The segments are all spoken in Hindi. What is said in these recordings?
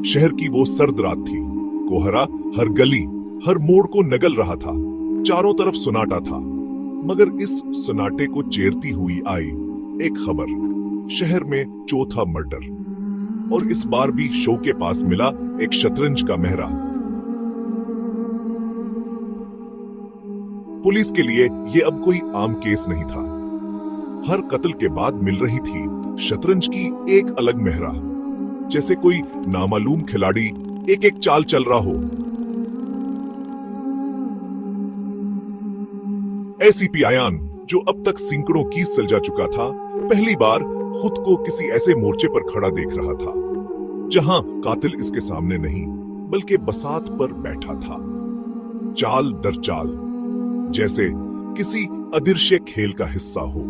शहर की वो सर्द रात थी। कोहरा हर गली, हर मोड़ को नगल रहा था। चारों तरफ सुनाटा था, मगर इस सुनाटे को चीरती हुई आई एक खबर। शहर में चौथा मर्डर, और इस बार भी शो के पास मिला एक शतरंज का मेहरा। पुलिस के लिए यह अब कोई आम केस नहीं था। हर कत्ल के बाद मिल रही थी शतरंज की एक अलग मेहरा, जैसे कोई नामालूम खिलाड़ी एक एक चाल चल रहा हो। एसीपी अयान, जो अब तक सैकड़ों की सुलझा चुका था, पहली बार खुद को किसी ऐसे मोर्चे पर खड़ा देख रहा था जहां कातिल इसके सामने नहीं बल्कि बसात पर बैठा था, चाल दर चाल, जैसे किसी अदृश्य खेल का हिस्सा हो।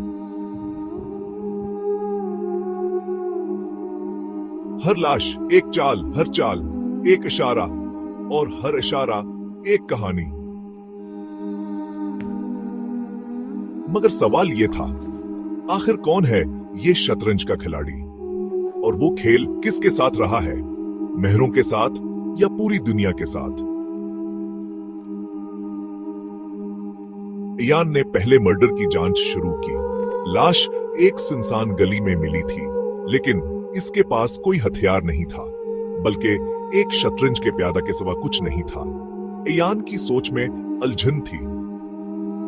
हर लाश एक चाल, हर चाल एक इशारा, और हर इशारा एक कहानी। मगर सवाल यह था, आखिर कौन है ये शतरंज का खिलाड़ी, और वो खेल किसके साथ रहा है, मेहरों के साथ या पूरी दुनिया के साथ? इयान ने पहले मर्डर की जांच शुरू की। लाश एक सुनसान गली में मिली थी, लेकिन इसके पास कोई हथियार नहीं था, बल्कि एक शतरंज के प्यादा के सिवा कुछ नहीं था। इयान की सोच में उलझन थी।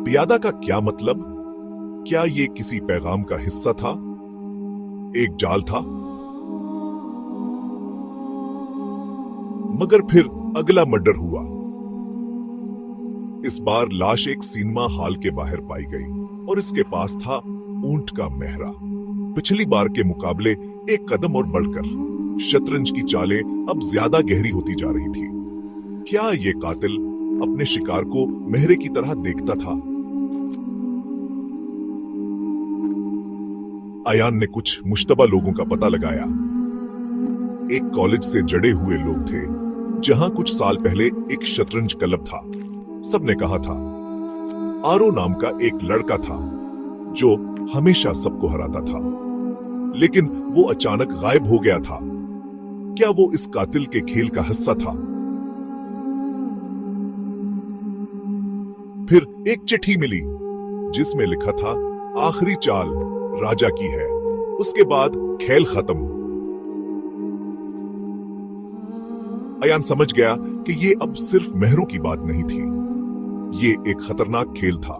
प्यादा का क्या मतलब? क्या ये किसी पैगाम का हिस्सा था, एक जाल था? मगर फिर अगला मर्डर हुआ। इस बार लाश एक सिनेमा हॉल के बाहर पाई गई, और इसके पास था ऊंट का मेहरा। पिछली बार के मुकाबले एक कदम और बढ़कर शतरंज की चालें अब ज्यादा गहरी होती जा रही थी। क्या ये कातिल अपने शिकार को मेहरे की तरह देखता था? अयान ने कुछ मुश्तबा लोगों का पता लगाया। एक कॉलेज से जड़े हुए लोग थे, जहां कुछ साल पहले एक शतरंज क्लब था। सबने कहा था आरो नाम का एक लड़का था जो हमेशा सबको हराता था, लेकिन वो अचानक गायब हो गया था। क्या वो इस कातिल के खेल का हिस्सा था? फिर एक चिट्ठी मिली जिसमें लिखा था, आखिरी चाल राजा की है, उसके बाद खेल खत्म। अयान समझ गया कि ये अब सिर्फ मेहरों की बात नहीं थी, ये एक खतरनाक खेल था,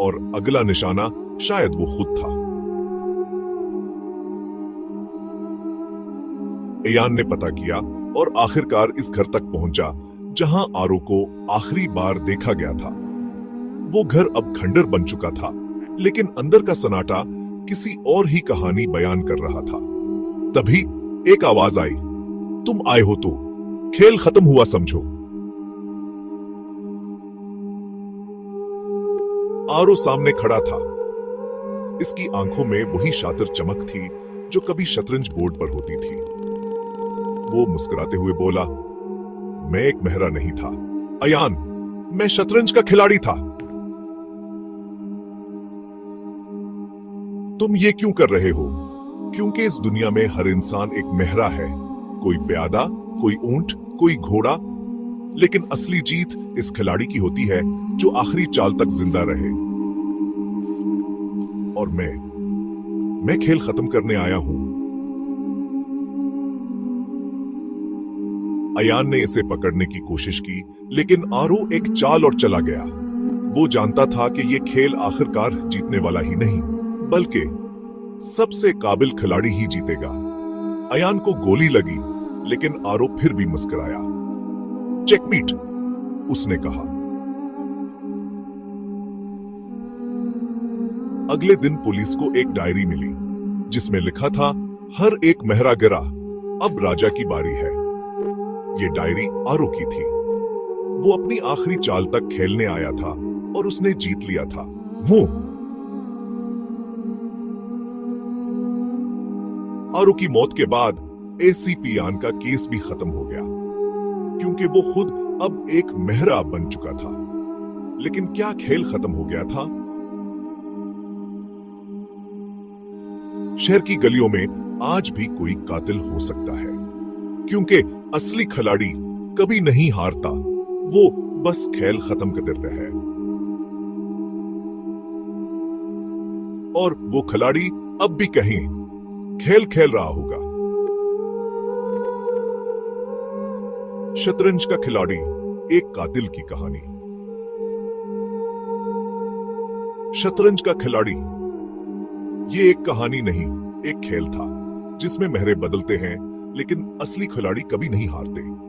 और अगला निशाना शायद वो खुद था। अयान ने पता किया और आखिरकार इस घर तक पहुंचा जहां आरो को आखिरी बार देखा गया था। वो घर अब खंडर बन चुका था, लेकिन अंदर का सन्नाटा किसी और ही कहानी बयान कर रहा था। तभी एक आवाज आई, तुम आए हो तो खेल खत्म हुआ समझो। आरो सामने खड़ा था। इसकी आंखों में वही शातिर चमक थी जो कभी शतरंज बोर्ड पर होती थी। वो मुस्कुराते हुए बोला, मैं एक मेहरा नहीं था अयान, मैं शतरंज का खिलाड़ी था। तुम ये क्यों कर रहे हो? क्योंकि इस दुनिया में हर इंसान एक मेहरा है, कोई प्यादा, कोई ऊंट, कोई घोड़ा, लेकिन असली जीत इस खिलाड़ी की होती है जो आखिरी चाल तक जिंदा रहे। और मैं खेल खत्म करने आया हूं। अयान ने इसे पकड़ने की कोशिश की, लेकिन आरो एक चाल और चला गया। वो जानता था कि यह खेल आखिरकार जीतने वाला ही नहीं, बल्कि सबसे काबिल खिलाड़ी ही जीतेगा। अयान को गोली लगी, लेकिन आरो फिर भी मुस्कुराया। चेकमेट, उसने कहा। अगले दिन पुलिस को एक डायरी मिली जिसमें लिखा था, हर एक मेहरा गिरा, अब राजा की बारी है। ये डायरी आरो की थी। वो अपनी आखिरी चाल तक खेलने आया था और उसने जीत लिया था। वो आरो की मौत के बाद एसीपी अयान का केस भी खत्म हो गया, क्योंकि वो खुद अब एक मेहरा बन चुका था। लेकिन क्या खेल खत्म हो गया था? शहर की गलियों में आज भी कोई कातिल हो सकता है, क्योंकि असली खिलाड़ी कभी नहीं हारता, वो बस खेल खत्म कर देता है। और वो खिलाड़ी अब भी कहीं खेल खेल रहा होगा। शतरंज का खिलाड़ी, एक कातिल की कहानी। शतरंज का खिलाड़ी, ये एक कहानी नहीं, एक खेल था जिसमें महरें बदलते हैं, लेकिन असली खिलाड़ी कभी नहीं हारते।